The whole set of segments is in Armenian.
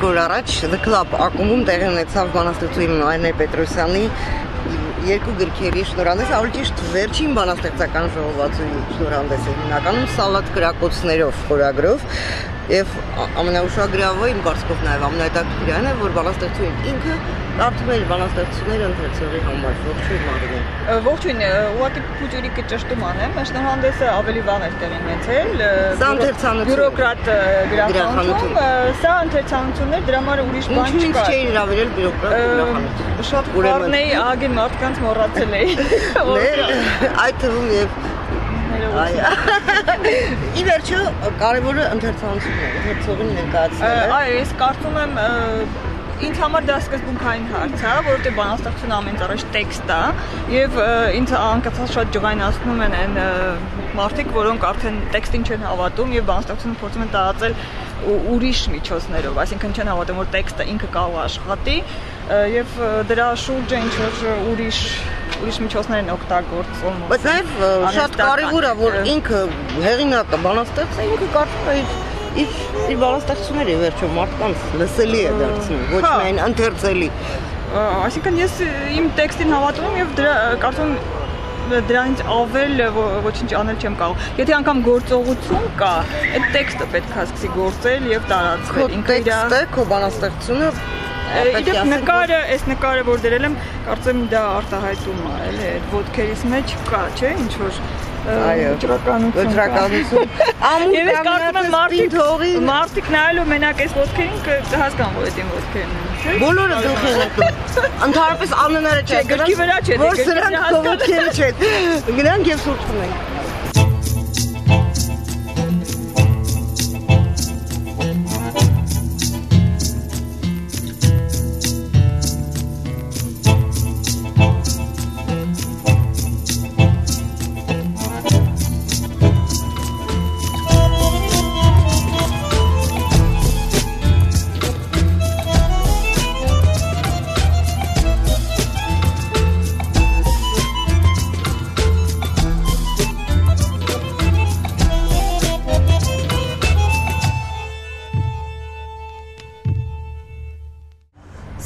օր առաջ The Club ակումբում տեղի ունեցավ բանաստեղծուհի Մարինե Պետրոսյանի երկու գրքերի շնորհանդես, ավելի ճիշտ վերջին բանաստեղծական ժողովածուի շնորհանդեսը հիմնականում Սալատ կրակոցներով խորագրով եւ ամենաուշագրավը իմ կարծիքով նաեւ ամենահետաքրքիրն է, որ բանաստեղծուհին ինքը կարդում էր բանաստեղծությունները ընթերցողի համար, ողջույն Մարինե։ Ողջույն, ուղղակի փուջուրիկը ճշտում անեմ, շնորհանդեսը ավելի վաղ էր տեղի ունեցել։ Սա ընթերցանություն բյուրոկրատ գրախանութում, սա ընթերցանություններ, դրա համար ուրիշ բան չկա։ Ինչու՞ չէի հրավիրել բյուրոկրատ գրախանութ։ Շատ խառն էի, ագի մարդկանց մոռացել էի։ Այդ թվում եւ Ի վերջո կարևորը ընթերցանությունն է, ընթերցողին ներկայացնելը։ Այո, ես կարծում եմ ինձ համար դա սկզբունքային հարց է, որովհետև բանաստեղծությունը ամենից առաջ տեքստ է, եւ ինձ անկասկած շատ ջղայնացնում են այն մարդիկ, որոնք արդեն տեքստին չեն հավատում եւ բանաստեղծությունը փորձում են տարածել ուրիշ միջոցներով, այսինքն չեն հավատում, որ տեքստը ինքը կարող է աշխատի եւ դրա շուրջը ինչ որ ուրիշ միջոցներ են օգտագործում։ Բայց նաեւ շատ կարեւոր է, որ ինքը հեղինակը բանաստեղծը ինքը կարծում է իր բանաստեղծությունները վերջում մարդկանց լսելի է դարձնում, ոչ միայն ընթերցելի։ Այսինքն ես իմ տեքստին հավատում եմ եւ դրա կարծում դրանից ավել ոչինչ անել չեմ կարող։ Եթե անգամ գործողություն կա, այդ տեքստը պետք է սկսի գործել եւ տարածվել։ Ինքը տեքստը, քո բանաստեղծությունը Իդեպ նկարը, այս նկարը որ դրել եմ, կարծեմ դա արտահայտում է, էլի, այդ ոտքերից մեջ կա, չէ, ինչ որ Ոճրականություն։ Եվ ես կարծում եմ մարդիկ նայելու մենակ այս ոտքերին կհասկանան, որ այդ իմ ոտքերն են, չէ։ Բոլորը գլխի են ընկնում։ Ընդհանրապես անունները չէ, գրքի վրա չէ, որ սրանք քո ոտքերը չեն։ Գնանք եւ սուրճ խմենք։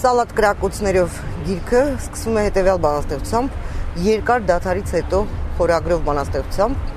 Սալատ կրակոցներով գիրքը սկսում է հետևյալ բանաստեղծությամբ, երկար դադարից հետո խորագրով բանաստեղծությամբ,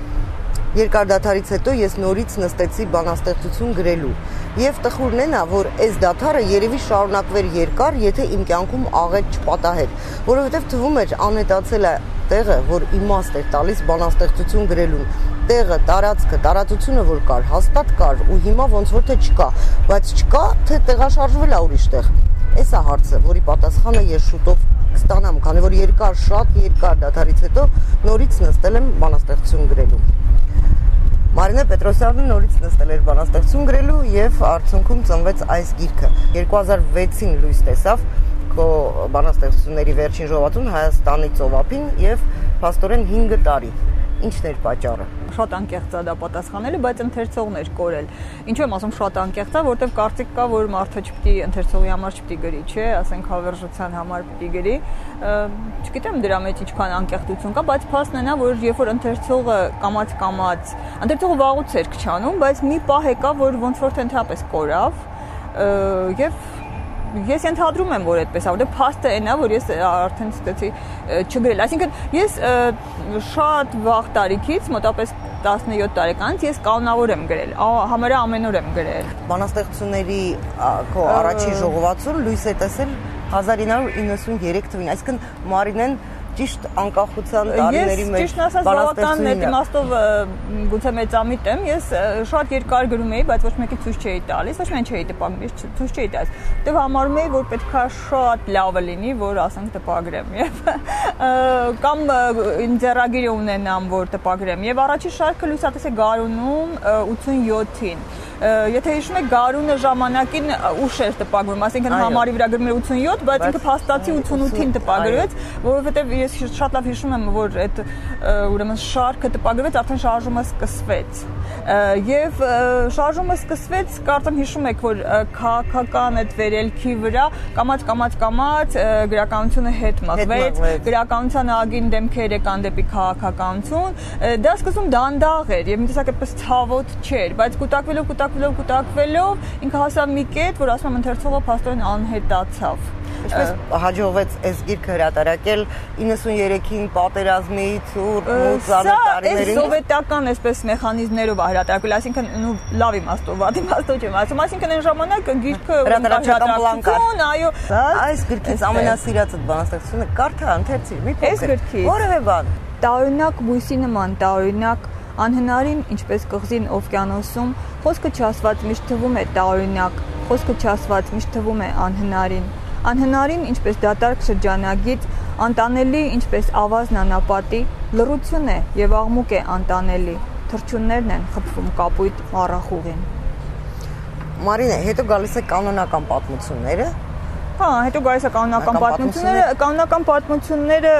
երկար դադարից հետո ես նորից նստեցի բանաստեղծություն գրելու, եւ տխուրն է նա, որ այս դադարը երևի շարունակվեր երկար, եթե իմ կյանքում աղետ չպատահեր, որովհետեւ թվում էր անհետացել է տեղը, որ իմաստ էր տալիս բանաստեղծություն գրելուն, տեղը, տարածքը, տարածությունը որ կար, հաստատ կար ու հիմա ոնց որ թե չկա, բայց չկա, թե տեղաշարժվել է ուրիշ տեղ։ Այս է հարցը, որի պատասխանը ես շուտով կստանամ, քանի որ շատ երկար դադարից հետո նորից նստել եմ բանաստեղծություն գրելու։ Մարինե Պետրոսյանը նորից նստել էր բանաստեղծություն գրելու եւ արդյունքում ծնվեց այս գիրքը։ 2006-ին լույս տեսավ քո բանաստեղծությունների վերջին ժողովածուն Հայաստանի ծովափին եւ փաստորեն 5 տարի։ Ինչն էր պատճառը։ Շատ անկեղծ է դա պատասխանելը, բայց ընթերցողներ կորել։ Ինչու եմ ասում շատ անկեղծ է, որովհետև կարծիք կա, որ մարդը չպիտի ընթերցողի համար չպիտի գրի, չէ, ասենք հավերժության համար պիտի գրի։ Չգիտեմ դրա մեջ ինչքան անկեղծություն կա, բայց փաստն է նա, որ երբ որ ընթերցողը կամաց, ընթերցողը վաղուց էր քչանում, բայց մի պահ եկա, որ ոնց որ թե ընդհանրապես կորավ, եւ ես ենթադրում եմ, որ այդպես է, որտեղ փաստը այն է, որ ես արդեն սկսեցի չգրել։ Այսինքն ես շատ վաղ տարիքից, մոտավորապես 17 տարեկանից ես կանոնավոր եմ գրել, համարյա ամեն օր եմ գրել։ Բանաստեղծությունների քո առաջին ժողովածուն լույս է տեսել 1993 թվականին, այսինքն Մարինեն ճիշտ անկախության տարիների մեջ ճիշտ ասած բավական այդ իմաստով գուցե մեծամիտ եմ, ես շատ երկար գրում էի, բայց ոչ մեկի ցույց չէի տալիս, ոչ միայն չէի տպագրում, ցույց չէի տալիս։ Դե համարում էի, որ պետքա շատ լավը լինի, որ ասենք տպագրեմ, եւ կամ ինձեռագիր ունենամ, որ տպագրեմ։ Եվ առաջին շարքը լույսատես է Գարունում 87-ին։ Եթե հիշում եք, Գարունը ժամանակին ուշ էր տպագրում, ասինքն համարի վրա գրում էր 87, բայց ինքը փաստացի 88-ին տպագրվեց, որովհետև ես շատ լավ հիշում եմ, որ այդ ուրեմն շարքը տպագրվեց, արդեն շարժումը սկսվեց։ Եվ շարժումը սկսվեց, կարծեմ հիշում եք, որ քաղաքական այդ վերելքի վրա կամաց գրականությունը հետ մղվեց, գրականության ագին դեմքեր եկան դեպի քաղաքականություն, դա սկզբում դանդաղ էր եւ մի տեսակ այդպես ցավոտ չէր, բայց կուտակվելով կուտակվելով ինքը հասավ մի կետ, որ ասում եմ ընթերցողը փաստորեն անհետացավ։ Ինչպես հաջողվեց այս գիրքը հրատարակել 93-ին պատերազմից ու մուծալը տարիներին։ Այս սովետական այսպես մեխանիզմներով է հրատարակվել, այսինքն լավ իմաստով, վատ իմաստով չեմ ասում, այսինքն այն ժամանակ գիրքը հրատարակություն, այո, այս գրքից ամենասիրածդ բանաստեղծությունը կարդա, ընթերցիր, մի փոքր։ Որևէ բան։ Տարօրինակ բույսի նման, տարօրինակ անհնարին, ինչպես կղզին օվկիանոսում, խոսքը չասված միշտ թվում է տարօրինակ, խոսքը չասված միշտ թվում է անհնարին։ Անհնարին, ինչպես դատարկ շրջանագիծ, անտանելի, ինչպես ավազն անապատի, լռություն է եւ աղմուկ է անտանելի, թռչուններն են խփվում կապույտ մառախուղին։ Մարինե, հետո գալիս է կանոնական պատմությունները։ Հա, հետո գալիս է կանոնական պատմությունները, կանոնական պատմությունները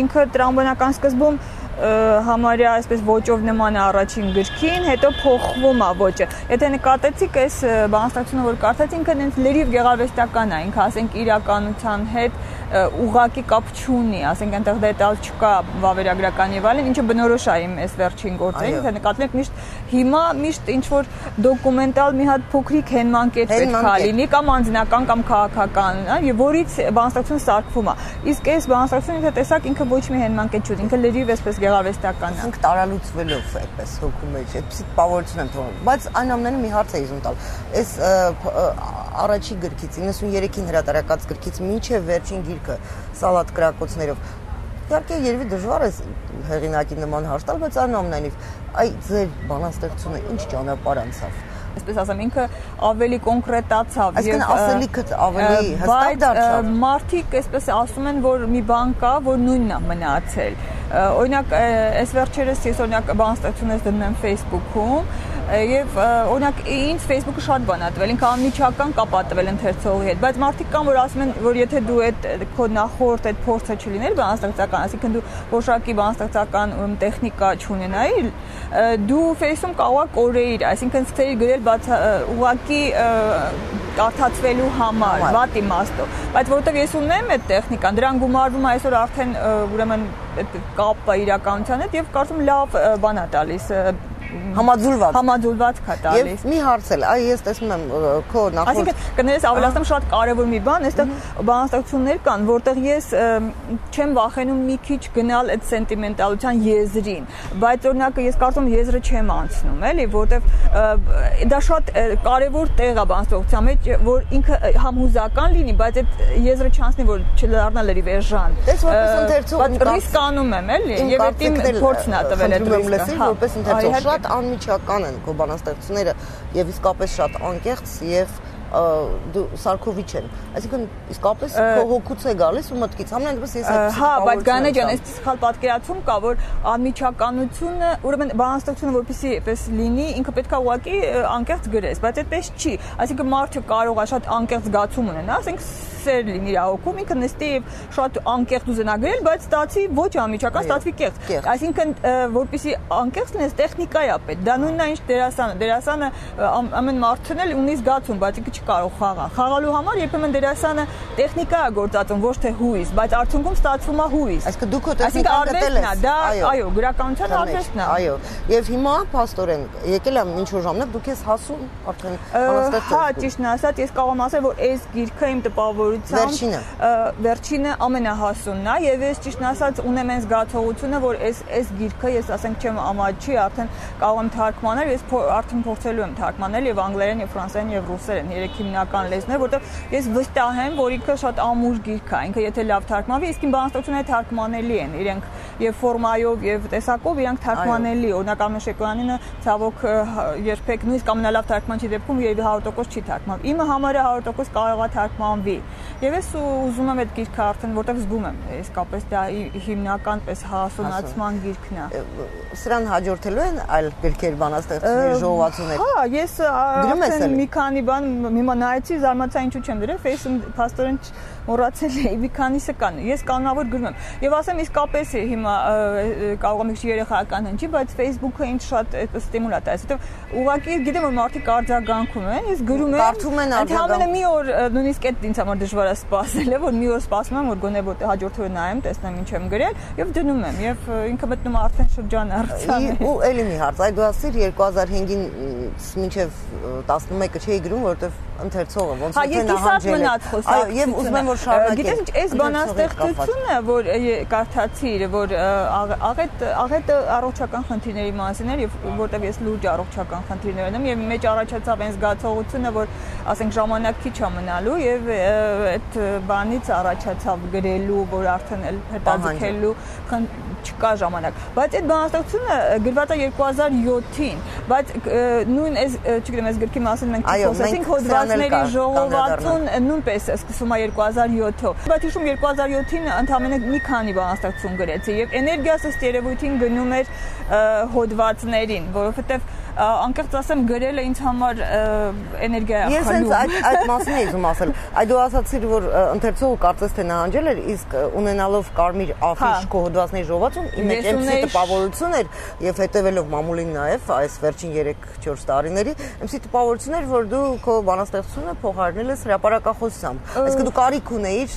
ինքը տրամաբանական սկզբում համարյա այսպես ոճով նման է առաջին գրքին, հետո փոխվում է ոճը։ Եթե նկատեցիք այս բանաստեղծությունը, որ կարդացի, ինքը ինձ լրիվ գեղարվեստական է, ինքը ասենք իրականության հետ ուղղակի կապ չունի, ասենք այնտեղ դետալ չկա վավերագրական եւ այլն, ինչը բնորոշ է իմ այս վերջին գործերին, եթե նկատում եք միշտ հիմա միշտ ինչ որ դոկումենտալ մի հատ փոքրիկ հենման կետ պետք է լինի, կամ անձնական կամ քաղաքական, եւ որից բանաստեղծությունը սարքվում է։ Իսկ այս բանաստեղծությունը եթե տեսակ ինքը ոչ մի հենման կետ չունի, ինքը լրիվ այսպես գեղարվեստական է։ Ինքը տարալուծվելով այդպես հոգու մեջ, այդպեսի բավարարություն եմ թողնում։ Բայց այն ամենը մի հարց է իզում տալ։ Այս առաջի գրքից 93-ին հրատարակած գրքից մինչև վերջին գիրքը սալատ կրակոցներով իհարկե երևի դժվար է հեղինակի նման հարց տալ, բայց այնուամենայնիվ այ ձեր բանաստեղծությունը ինչ ճանապարհ անցավ։ Այսպես ասեմ, ինքը ավելի կոնկրետացավ եւ ասելիքը ավելի հստակ դարձավ։ Մարդիկ այսպես ասում են, որ մի բան կա, որ նույնն է մնացել։ Օրինակ, այս վերջերս ես օրինակ բանաստեղծություններ դնում եմ Facebook-ում եւ օրինակ ինձ Facebook-ը շատ բան ա տվել, ինքը անմիջական կապ ա տվել ընթերցողի հետ, բայց մարդիկ կան, որ ասում են, որ եթե դու այդ քո նախորդ այդ փորձը չլիներ բանաստեղծական, այսինքն դու որոշակի բանաստեղծական տեխնիկա չունենայիր, դու Facebook-ում կարող ես կորեիր, այսինքն սկսեիր գրել բաց ուղղակի կարդացվելու համար, վատ իմաստով, բայց որովհետեւ ես ունեմ այդ տեխնիկան, դրան գումարվում է այսօր արդեն ուրեմն այդ կապը իրականության հետ եւ կարծում լավ բան ա տալիս համաձուլված կա տալիս։ Եվ մի հարց էլ, այ ես տեսնում եմ քո նախորդ Այսինքն կներես ավելացնեմ շատ կարևոր մի բան, այստեղ բանաստեղծություններ կան, որտեղ ես չեմ վախենում մի քիչ գնալ այդ սենտիմենտալության եզրին, բայց օրինակ ես կարծում եզրը չեմ անցնում, էլի, որտեղ դա շատ կարևոր տեղ է բանաստեղծության մեջ, որ ինքը համհուզական լինի, բայց այդ եզրը չանցնի, որ չդառնա լրիվ էժան։ Դες որպես ընթերցող բայց ռիսկ անում եմ, էլի, եւ այդ իմ փորձն է տվել այդ ռիսկը։ Որպես ընթերցող շատ անմիջական են քո բանաստեղծությունները եւ իսկապես շատ անկեղծ եւ դու Սարքովիչ են, այսինքն իսկապես քո հոգուց է գալիս ու մտքից ամեն դեպս ես այդպես հա, բայց Գանե ջան, այս սխալ պատկերացում կա, որ անմիջականությունը, ուրեմն բանաստեղծությունը որպեսզի այպես լինի, ինքը պետք է ուղղակի անկեղծ գրես, բայց այդպես չի, այսինքն մարդը կարող է շատ անկեղծ զգացում ունենա, ասենք սեր լինի իր հոգում, ինքը նստի եւ շատ անկեղծ ուզենա գրել, բայց ստացի ոչ անմիջական, ստացվի կեղծ։ Այսինքն որպեսզի անկեղծ լինես, տեխնիկա է պետք։ Դա նույնն է ինչ դերասանը։ Դերասանը ամեն մարդն էլ ունի զգացում, բայց ինքը չի կարող խաղալ։ Խաղալու համար երբեմն դերասանը տեխնիկա է գործածում, ոչ թե հույս, բայց արդյունքում ստացվում է հույս։ Այսինքն դու քո տեխնիկան գտել ես։ Դա այո, գրականության արվեստն է։ Այո, եւ հիմա փաստորեն եկել եմ ինչ որ ժամանակ դուք ես հասուն արդեն բանաստեղծ։ Հա, ճիշտն ասած, ես կարող եմ ասել, որ այս գիրքը իմ վերջինը ամենահասունն է եւ ես ճիշտն ասած ունեմ այն զգացողությունը, որ այս գիրքը ես ասենք չեմ ամաչի, արդեն կարող եմ թարգմանել, ես արդեն փորձելու եմ թարգմանել եւ անգլերեն եւ ֆրանսերեն եւ ռուսերեն, երեք հիմնական լեզուներ, որտեղ ես վստահ եմ, որ ինքը շատ ամուր գիրք է, ինքը եթե լավ թարգմանվի, իսկ իմ բանաստեղծությունները թարգմանելի են, իրենք եւ ֆորմայով եւ տեսակով իրանք թարգմանելի, օրինակ Արմեն Շեկոյանինը ցավոք երբեք նույնիսկ ամենալավ թարգմանչի դեպքում երևի 100% չի թարգմանվի։ Իմը համարյա 100% կարող է թարգմանվի։ Եվ ես ուզում եմ այդ գիրքը արդեն որտեղ զգում եմ, իսկապես դա հիմնական պես հասունացման գիրքն է։ Սրան հաջորդելու են այլ գրքեր բանաստեղծությունների ժողովածուներ։ Հա, ես արդեն մի քանի բան հիմա նայեցի, զարմացա ինչու չեմ դրել, Facebook փաստորեն մոռացել էի, մի քանիսը կան։ Ես կանոնավոր գրում եմ։ Եվ ասեմ իսկապես հիմա կարող եմ երեխայական հնչի, բայց Facebook-ը ինձ շատ ստիմուլ է տալիս։ Որտեվ ուղղակի գիտեմ որ մարդիկ արձագանքում են, ես գրում եմ։ Կարդում են արձագանքում։ Մի օր նույնիսկ այդ ինձ համար դժվար է սպասել, որ մի օր սպասում եմ, որ գոնե հաջորդ օրը նայեմ, տեսնեմ ինչ եմ գրել, եւ դնում եմ, եւ ինքը մտնում է արդեն շրջան առցան։ Ու էլի մի հարց, այդ դու ասիր 2005-ին մինչև 11-ը չէի գրում, որովհետեւ ընթերցողը ոնց թե նահանջել է։ Այո, եւ ուզում եմ որ շարունակել։ Գիտես ինչ, այս բանաստեղծությունը, որ կարդացի, որ աղետը առողջական խնդիրների մասին էր, եւ որտեւ ես լուրջ առողջական խնդիրներ ունեմ, եւ մեջ առաջացավ այն զգացողությունը, որ ասենք ժամանակ քիչ է մնալու, եւ այդ բանից առաջացավ գրելու, որ արդեն էլ հետաձգելու չկա ժամանակ։ Բայց այդ բանաստեղծությունը գրված է 2007-ին, բայց նույն այս, չգիտեմ, այս գրքի մասին մենք խոսեցինք, հոդվածների ժողովածուն նույնպես սկսվում է 2007-ով։ Բայց հիշում 2007-ին ընդամենը մի քանի բանաստեղծություն գրեցի եւ էներգիաս ըստ երևույթին գնում էր հոդվածներին, որովհետեւ անկեղծ ասեմ գրելը ինձ համար էներգիա է խլում։ Ես հենց այդ մասին էի ուզում ասել։ Այդ դու ասացիր, որ ընթերցողը կարծես թե նահանջել էր, իսկ ունենալով կարմիր աֆիշ քո հոդվածների ժողովածուն, իմ մեջ էմսի տպավորություն էր եւ հետեւելով մամուլին նաեւ այս վերջին 3-4 տարիների, էմսի տպավորություն էր, որ դու քո բանաստեղծությունը փոխարինել ես հրապարակախոսությամբ։ Այսինքն դու կարիք ունեիր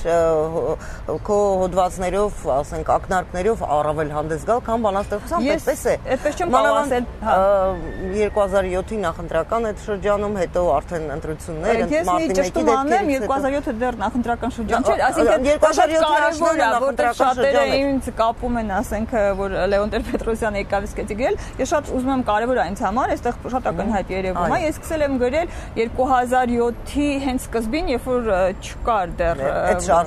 քո հոդվածներով, ասենք, ակնարկներով առավել հանդես գալ, քան բանաստեղծությամբ, այդպես է։ Այդպես չեմ կարող ասել, 2007-ի նախընտրական այդ շրջանում, հետո արդեն ընտրություններ, մարտի 1-ի դեպքերից 2007-ը դեռ նախընտրական շրջան չէր, այսինքն 2007-ին որտեղ շատերը ինձ կապում են, ասենք, որ Լեոն Տեր-Պետրոսյանը եկավ սկսեցի գրել, ես շատ ուզում եմ կարևոր է ինձ համար, այստեղ շատ ակնհայտ երևում է, ես սկսել եմ գրել 2007-ի հենց սկզբին, երբ որ չկար դեռ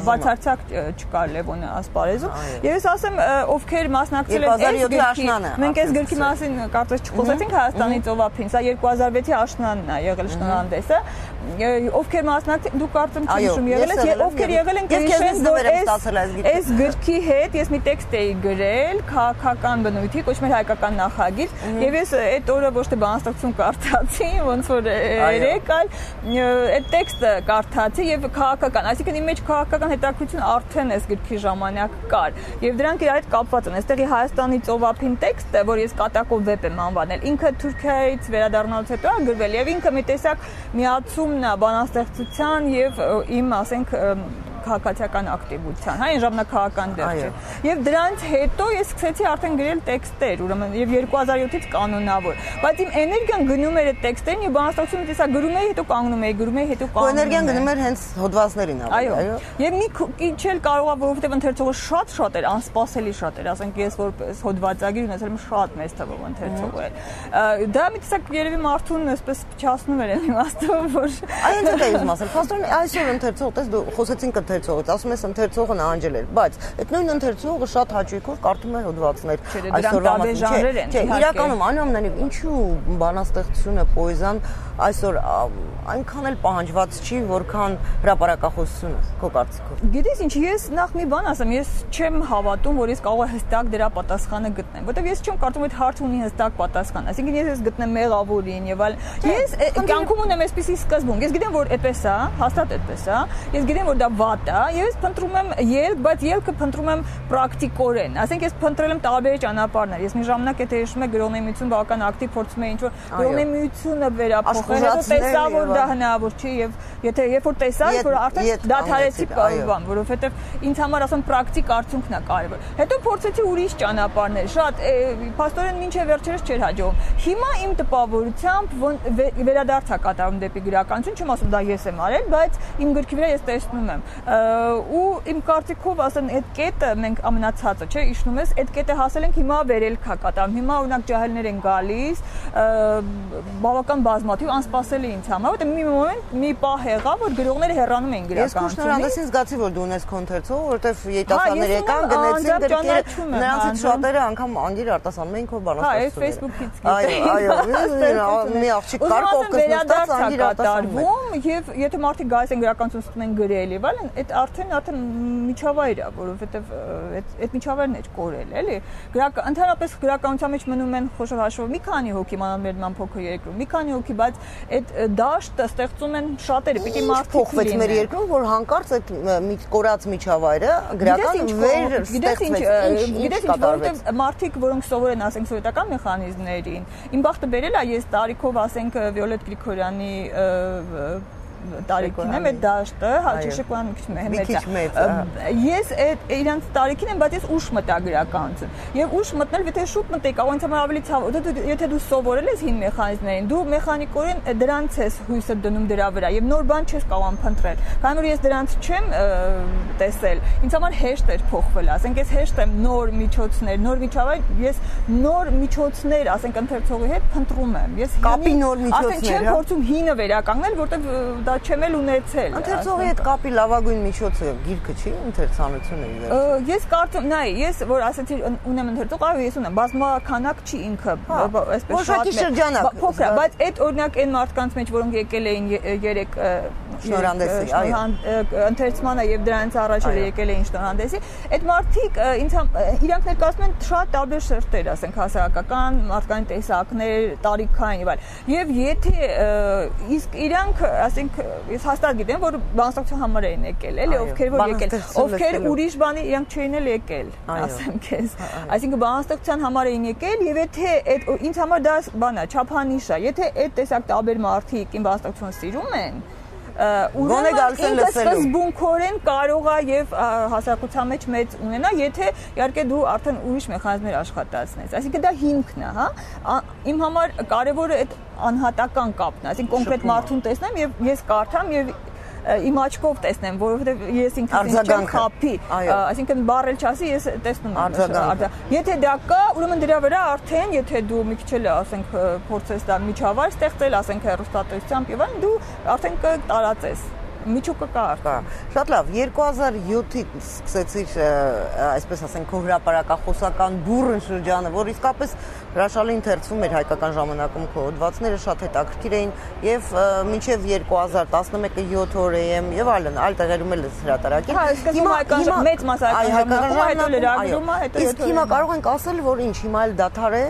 բացարձակ չկար Լևոնը ասպարեզում, եւ ես ասեմ, ովքեր մասնակցել են այս գրքի, մենք այս գրքի մասին կարծես չխոսեցինք Հայաստանի ծովափին, սա 2006-ի աշնանն է եղել շնորհանդեսը, ովքեր մասնակցել, դու կարծեմ չհիշում եղել ես, եւ ովքեր եղել են գիշերն որ այս գրքի հետ ես մի տեքստ էի գրել քաղաքական բնույթի, կոչվում էր հայկական նախագիծ, եւ ես այդ օրը ոչ թե բանաստեղծություն կարդացի, ոնց որ երեք, այլ այդ տեքստը կարդացի եւ քաղաքական, այսինքն իմ մեջ քաղաքական հետաքրքրություն արդեն այս գրքի ժամանակ կար, եւ դրանք իր հետ կապված են, այստեղի Հայաստանի ծովափին տեքստը, որ ես կատակով վեպ եմ անվանել, ինքը Թուրքիայից վերադառնալուց հետո է գրվել եւ ինքը մի տեսակ միացումն է բանաստեղծության եւ իմ, ասենք, քաղաքացիական ակտիվության, այն ժամանակահական դեր չէ։ Եվ դրանից հետո ես սկսեցի արդեն գրել տեքստեր, ուրեմն եւ 2007-ից կանոնավոր։ Բայց իմ էներգիան գնում էր այդ տեքստերին եւ բանաստեղծությունը տեսա գրում էի, հետո կանգնում էի, գրում էի, հետո կանգնում էի։ Էներգիան գնում էր հենց հոդվածներին, այո։ Եվ մի քիչ էլ կարողա, որովհետեւ ընթերցողը շատ էր, անսպասելի շատ էր, ասենք ես որպես հոդվածագիր ունեցել եմ շատ մեծ թվով ընթերցող էր։ Դա մի տեսակ երևի մարդուն այսպես փչացնում էր իմաստով, որ այո, դա էի ուզում ասել։ Փաստորեն այսօր ընթերցող, տես դու խոսեցինք ընթերցողից, ասում ես ընթերցողը նահանջել էր, բայց այդ նույն ընթերցողը շատ հաճույքով կարդում է հոդվածներ։ Այսօրվա ժանրեր են։ Չէ, իրականում անամենայնիվ ինչու բանաստեղծությունը, պոեզիան այսօր այնքան էլ պահանջված չի, որքան հրապարակախոսությունը, քո կարծիքով։ Գիտես ինչ, ես նախ մի բան ասեմ, ես չեմ հավատում, որ ես կարող եմ հստակ դրա պատասխանը գտնեմ, որտեղ ես չեմ կարծում այդ հարցը ունի հստակ պատասխան, այսինքն ես գտնեմ մեղավորին եւ այլ։ Ես կյանքում ունեմ այսպիսի սկզբունք, ես գիտեմ, որ այդպես է, հաստատ այդպես է, ես գիտեմ, որ դա վատ է, եւ ես փնտրում եմ ելք, բայց ելքը փնտրում եմ պրակտիկորեն, ասենք ես փնտրել եմ տարբեր ճանապարհներ, ես մի ժամանակ եթե հիշում եք գրողների միություն բավական ակտիվ փորձում էի ինչ-որ գրողների միությունը վերափոխել, հետո տեսա, որ դա հնարավոր չի եւ եթե երբ որ տեսա, որ արդեն դադարեցի բան, որովհետեւ ինձ համար ասեմ պրակտիկ արդյունքն է կարևոր։ Հետո փորձեցի ուրիշ ճանապարհներ, շատ փաստորեն մինչեւ վերջերս չէր հաջողում։ Հիմա իմ տպավորությամբ վերադարձ է կատարում դեպի գրականություն, չեմ ասում դա ես եմ արել, բայց իմ գրքի վրա ես տեսնում եմ։ Ու իմ կարծիքով ասեն այդ կետը մենք ամենացածը, չէ, իջնում ես, այդ կետը հասել ենք հիմա վերելք է կատարում։ Հիմա օրինակ ջահելներ են գալիս, բավական բազմաթիվ անսպասելի ինձ համար, որտեղ մի մոմենտ մի պահ եղավ, որ գրողները հեռանում էին գրականությունից։ Ես շնորհանդեսին զգացի, որ դու ունես քո ընթերցող, որովհետև երիտասարդներ եկան, գնեցին գրքերը, նրանցից շատերը անգամ անգիր արտասանում էին քո բանաստեղծությունները։ Facebook-ից այո, մի աղջիկ կար կողքս նստած անգիր արտասանում։ դեպքում եւ եթե մարդիկ գայս են գրականություն ստում են գրել եւ այլն, այդ արդեն միջավայր է, որովհետեւ այդ միջավայրն է կորել, էլի։ Ընդհանրապես գրականության մեջ մնում են խոշոր հաշվով մի քանի հոգի մանրամերման փոքր երկրում, մի քանի հոգի, բայց այդ դաշտը ստեղծում են շատերը, պիտի մարդիկ փոխվեց մեր երկրում, որ հանկարծ այդ կորած միջավայրը գրական վեր ստեղծվեց։ Գիտես ինչ, որովհետեւ մարդիկ, որոնք սովոր են, ասենք, սովետական մեխանիզմներին, իմ բախտը բերել է, ես տարիքով, ասենք, Վիոլետ Գրիգորյանի տարիքին եմ այդ դաշտը, հաճիշկան մի քիչ մեծ է։ Ես այդ իրանց տարիքին եմ, բայց ես ուշ մտա գրականություն։ Եվ ուշ մտնել, եթե շուտ մտեի, կարող ինձ համար ավելի ցավ, եթե դու սովորել ես հին մեխանիզմներին, դու մեխանիկորեն դրանց ես հույսը դնում դրա վրա եւ նոր բան չես կարող փնտրել։ Քանի որ ես դրանց չեմ տեսել, ինձ համար հեշտ էր փոխվել, ասենք ես հեշտ եմ նոր միջոցներ, նոր միջավայր, ես նոր միջոցներ, ասենք ընթերցողի հետ փնտրում եմ։ Ես կապի նոր միջոցներ, ասենք չեմ փորձում հինը վերականգնել, որտեղ դա չեմ էլ ունեցել։ Ընթերցողի հետ կապի լավագույն միջոցը գիրքը չի, ընթերցանությունը իվեր։ Ես կարծում, նայ, ես որ ասեցի ունեմ ընթերցող, այո, ես ունեմ, բազմականակ չի ինքը, այսպես շատ շրջանակ։ Փոքր, բայց այդ օրինակ այն մարդկանց մեջ, որոնք եկել էին 3 շնորհանդեսի, այո, ընթերցմանը եւ դրանից առաջ եկել էին շնորհանդեսի, այդ մարդիկ իրանք ներկայացնում են շատ տարբեր շերտեր, ասենք հասարակական, մարդկային տեսակներ, տարիքային եւ այլ։ Եվ եթե իսկ իրանք, ասենք, ես հաստատ գիտեմ, որ բանաստեղծության համար էին եկել, էլի, ովքեր որ եկել, ովքեր ուրիշ բանի իրանք չէին էլ եկել, ասեմ քեզ։ Այսինքն բանաստեղծության համար էին եկել եւ եթե այդ ինձ համար դա բան է, չափանիշ է, եթե այդ տեսակ տարբեր մարդիկ իմ բանաստեղծությունը սիրում են, ուրեմն ինքը սկզբունքորեն կարող է եւ հասարակության մեջ մեծ ունենա, եթե իհարկե դու արդեն ուրիշ մեխանիզմներ աշխատացնես։ Այսինքն դա հիմքն է, հա։ Իմ համար կարևորը այդ անհատական կապն է, այսինքն կոնկրետ մարդուն տեսնեմ եւ ես կարդամ եւ իմ աչքով տեսնեմ, որովհետեւ ես ինքս չեմ խափի, այսինքն բառել չասի, ես տեսնում եմ։ Եթե դա կա, ուրեմն դրա վրա արդեն, եթե դու մի քիչ էլ ասենք փորձես դա միջավայր ստեղծել, ասենք հեռուստատեսությամբ եւ այլն, դու արդեն կտարածես։ Միջուկը կա։ Շատ լավ, 2007-ից սկսեցիր, այսպես ասենք, քո հրապարակախոսական բուրըն շրջանը, որ իսկապես հրաշալի ընթերցվում էր Հայկական ժամանակում քո հոդվածները շատ հետաքրքիր էին եւ մինչեւ 2011-ը 7 օր եմ եւ այլն, այլ տեղերում էլ հրատարակել։ Հիմա մեծ մասսայական հետո լրագրումը, հետո իսկ հիմա կարող ենք ասել, որ ինչ հիմա էլ դադար է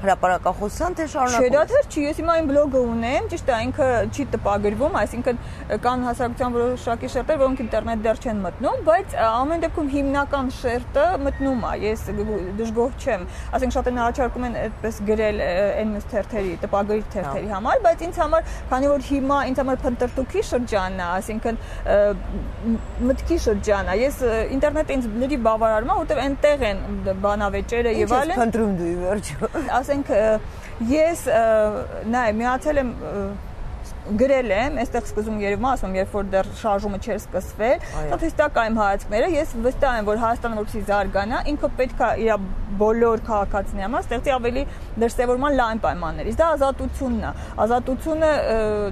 հրապարակախոսության թե շարունակում։ Չէ, դա չի, ես հիմա այն բլոգը ունեմ, ճիշտ է, ինքը չի տպագրվում, այսինքն կան հասարակության որոշակի շերտեր, որոնք ինտերնետ դեռ չեն մտնում, բայց ամեն դեպքում հիմնական շերտը մտնում է։ Ես դժգոհ չեմ, ասենք շատ են առաջարկում են այդպես գրել այն մյուս թերթերի, տպագրիչ թերթերի համար, բայց ինձ համար, քանի որ հիմա ինձ համար փնտրտուքի շրջանն է, այսինքն մտքի շրջանն է, ես ինտերնետը ինձ լրիվ բավարարում է, որտեղ այնտեղ են բանավեճերը եւ այլն։ Ինչ փնտրում դու ի վերջո։ Ասենք ես նայ միացել եմ գրել եմ, այստեղ սկզբում երևում է, ասում եմ, երբ որ դեռ շարժումը չէր սկսվել, շատ հստակ այն հայացքները, ես վստահ եմ, որ Հայաստանը որպեսզի զարգանա, ինքը պետք է իր բոլոր քաղաքացիների համար ստեղծի ավելի դրսևորման լայն պայմաններ։ Իսկ դա ազատությունն է։ Ազատությունը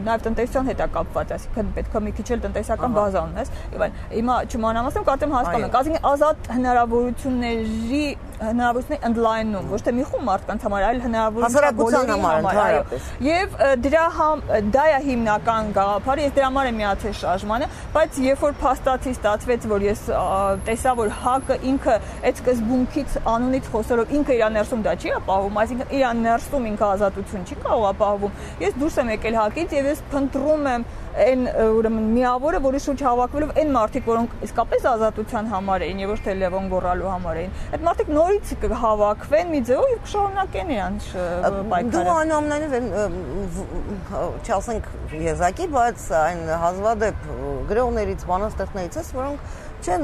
նաև տնտեսության հետ է կապված, այսինքն պետք է մի քիչ էլ տնտեսական բազա ունես, եւ այլն։ Հիմա չմանրամասն կարծեմ հասկանում եք, այսինքն ազատ հնարավորությունների ընդլայնում, ոչ թե մի խումբ մարդկանց համար, այլ հնարավորությունների համար, եւ դա է հիմնական գաղափարը, ես դրա համար եմ միացել շարժմանը, բայց երբ որ փաստացի ստացվեց, որ ես տեսա, որ ՀԱԿ-ը ինքը այդ սկզբունքից անունից խոսելով ինքը իր ներսում դա չի ապահովում, այսինքն իր ներսում ինքը ազատություն չի կարող ապահովում, ես դուրս եմ եկել ՀԱԿ-ից եւ ես փնտրում եմ այն ուրեմն միավորը, որի շուրջ հավաքվելով այն մարդիկ, որոնք իսկապես ազատության համար էին եւ ոչ թե Լևոն Գոռալու համար էին, այդ մարդիկ նորից կհավաքվեն մի ձեւով եւ կշարունակեն իրանց պայքարը։ Դու այնուամենայնիվ չասենք եզակի, բայց այն հազվադեպ գրողներից, բանաստեղծներից ես, որոնք չեն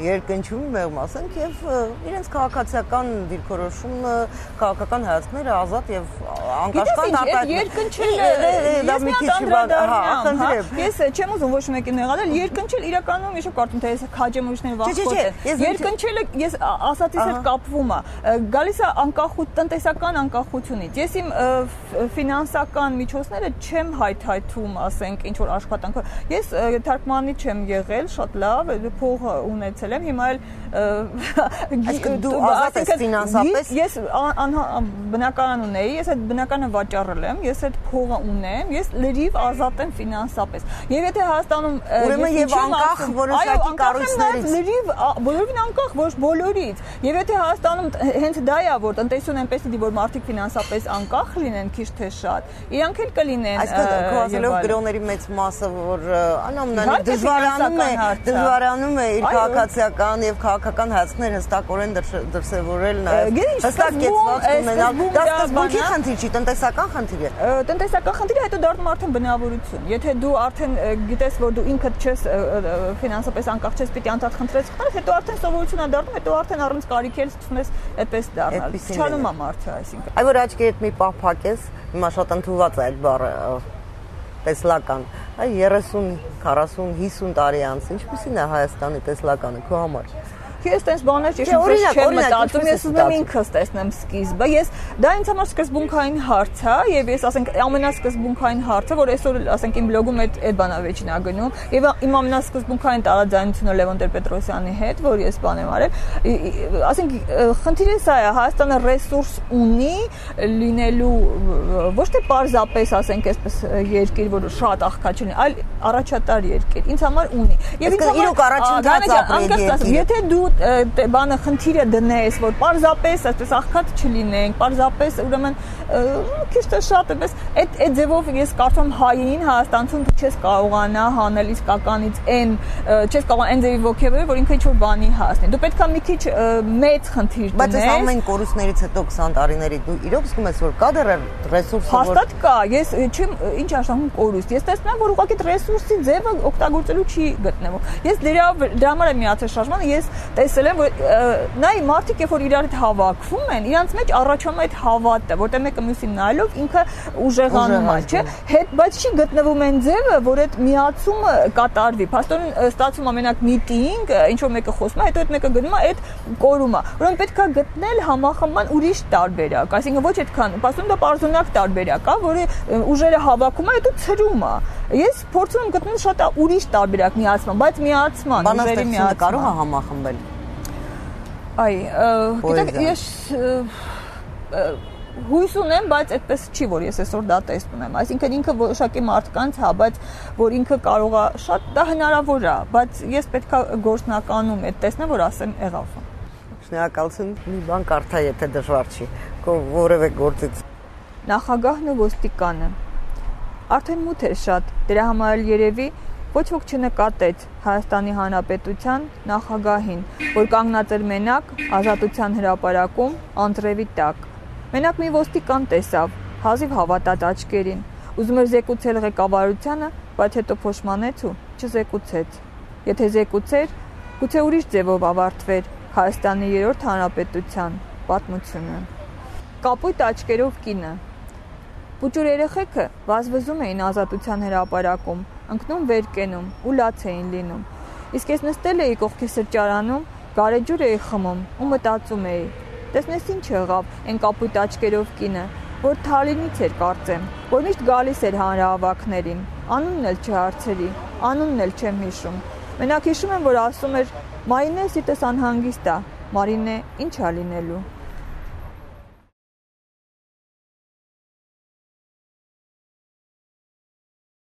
երկնչում մեղմ ասենք եւ իրենց քաղաքացիական դիրքորոշումը, քաղաքական հայացքները ազատ եւ անկաշկանդ Ես չեմ ուզում ոչ մեկին նեղանալ, երկնչել իրականում ես կարծում թե ես քաջեմ ուրիշներին վախկոտ։ Երկնչելը ես ասածից հետ կապվում է։ Գալիս է տնտեսական անկախությունից։ Ես իմ ֆինանսական միջոցները չեմ հայթայթում, ասենք, ինչ որ աշխատանքով։ Ես թարգմանիչ եմ եղել, շատ լավ, փող ունեցել եմ, հիմա էլ դու ազատ ես ֆինանսապես։ Ես բնակարան ունեի, ես այդ բնականը վաճառել եմ, ես այդ փողը ունեմ, ես լրիվ ազատ եմ ֆինանսապես։ Եվ եթե Հայաստանում ուրեմն եւ անկախ որոշակի կառույցներից լրիվ բոլորին անկախ ոչ բոլորից։ Եվ եթե Հայաստանում հենց դա է, որ տնտեսություն այնպես դի որ մարդիկ ֆինանսապես անկախ լինեն քիչ թե շատ, իրանք էլ կլինեն։ Այսինքն քոզելով գրողների մեծ մասը, որ անամնանիկ դժվարանում է իր քաղաքացիական եւ քաղաքական հայացքներ հստակորեն դրսեւորել նաեւ հստակ կեցված ունենալ։ Դա սկզբունքի խնդիր չի, տնտեսական խնդիր է։ Տնտեսական խնդիրը հետո դառնում արդեն բնավորություն։ Եթե դու արդեն գիտես, որ դու ինքդ չես ֆինանսապես անկախ չես, պիտի անդադ խնդրես խնդրես, հետո արդեն սովորություն է դառնում, հետո արդեն առանց կարիքի էլ ցույց ես այդպես դառնալ։ Չանում է մարդը, այսինքն։ Այ որ աչքի հետ մի պահ փակես, հիմա շատ ընդունված է այդ բառը տեսլական։ Այ 30, 40, 50 տարի անց ինչպիսին է Հայաստանի տեսլականը քո համար։ Ես տես բաներ չեմ մտածում, ես ուզում եմ ինքս տեսնեմ սկիզբը։ Ես դա ինձ համար սկզբունքային հարց է, եւ ես ասենք ամենասկզբունքային հարցը, որ այսօր ասենք իմ բլոգում այդ բանա վերջին է գնում, եւ իմ ամենասկզբունքային տարաձայնությունը Լևոն Տեր-Պետրոսյանի հետ, որ ես բան եմ արել, ասենք խնդիրը սա է, Հայաստանը ռեսուրս ունի լինելու ոչ թե պարզապես ասենք այսպես երկիր, որ շատ աղքատ չլինի, այլ առաջատար երկիր։ Ինձ համար ունի։ Եվ ինձ համար առաջընթաց ապրել երկիր։ Եթե դու բանը խնդիրը դնես, որ պարզապես այսպես աղքատ չլինենք, պարզապես ուրեմն քիչ թե շատ այպես այդ ձևով ես կարծում հային Հայաստանում դու չես կարողանա հանել իսկականից այն չես կարող այն ձևի ոգևորել, որ ինքը ինչ-որ բանի հասնի։ Դու պետք է մի քիչ մեծ խնդիր դնես։ Բայց այս ամեն կորուստներից հետո 20 տարիների դու իրոք զգում ես, որ կա դեռ ռեսուրսը, որ հաստատ կա։ Ես չեմ ինչ ասում կորուստ։ Ես տեսնում եմ, որ ուղղակի ռեսուրսի ձևը օգտագործելու չի գտնվում։ Ես դրա համար եմ միացել շարժմանը, ես տեսել եմ, որ նայ մարդիկ երբ որ իրար հետ հավաքվում են, իրանց մեջ առաջանում է այդ հավատը, որտեղ մեկը մյուսին նայելով ինքը ուժեղանում է, չէ՞։ Բայց չի գտնվում այն ձևը, որ այդ միացումը կատարվի։ Փաստորեն ստացվում ամենակ միտինգ, ինչ որ մեկը խոսում է, հետո այդ մեկը գնում է այդ կորումը։ Ուրեմն պետք է գտնել համախմբման ուրիշ տարբերակ, այսինքն ոչ այդքան, փաստորեն դա պարզունակ տարբերակ է, որը ուժերը հավաքում է, հետո ցրում է։ Ես փորձում եմ գտնել շատ ուրիշ տարբերակ միացման, բայց միացման, ուժերի միացման կարող է համախմբել։ Այ, գիտեք, ես հույս ունեմ, բայց այդպես չի, որ ես այսօր դա տեսնում եմ։ Այսինքն ինքը որոշակի մարդկանց, հա, բայց որ ինքը կարող է շատ դա հնարավոր է, բայց ես պետքա գործնականում այդ տեսնեմ, որ ասեմ եղավ։ Շնորհակալություն, մի բան կարդա, եթե դժվար չի, քո որևէ գործից։ Նախագահն ու ոստիկանը։ Արդեն մութ էր շատ, դրա համար երևի ոչ ոք չնկատեց Հայաստանի Հանրապետության նախագահին, որ կանգնած էր մենակ Ազատության հրապարակում անձրևի տակ։ Մենակ մի ոստիկան տեսավ, հազիվ հավատաց աչքերին, ուզում էր զեկուցել ղեկավարությանը, բայց հետո փոշմանեց ու չզեկուցեց։ Եթե զեկուցեր, գուցե ուրիշ ձևով ավարտվեր Հայաստանի 3-րդ Հանրապետության պատմությունը։ Կապույտ աչքերով կինը։ Պուճուր երեխեքը վազվզում էին Ազատության հրապարակում, ընկնում վեր կենում ու լաց էին լինում։ Իսկ ես նստել էի կողքի սրճարանում, գարեջուր էի խմում ու մտածում էի. տեսնես ինչ եղավ այն կապույտ աչքերով կինը, որ Թալինից էր կարծեմ, որ միշտ գալիս էր հանրահավաքներին, անունն էլ չհարցրի, անունն էլ չեմ հիշում։ Մենակ հիշում եմ, որ ասում էր. «Մարինե, սիտես անհանգիստ է, Մարինե, ինչ ա լինելու»։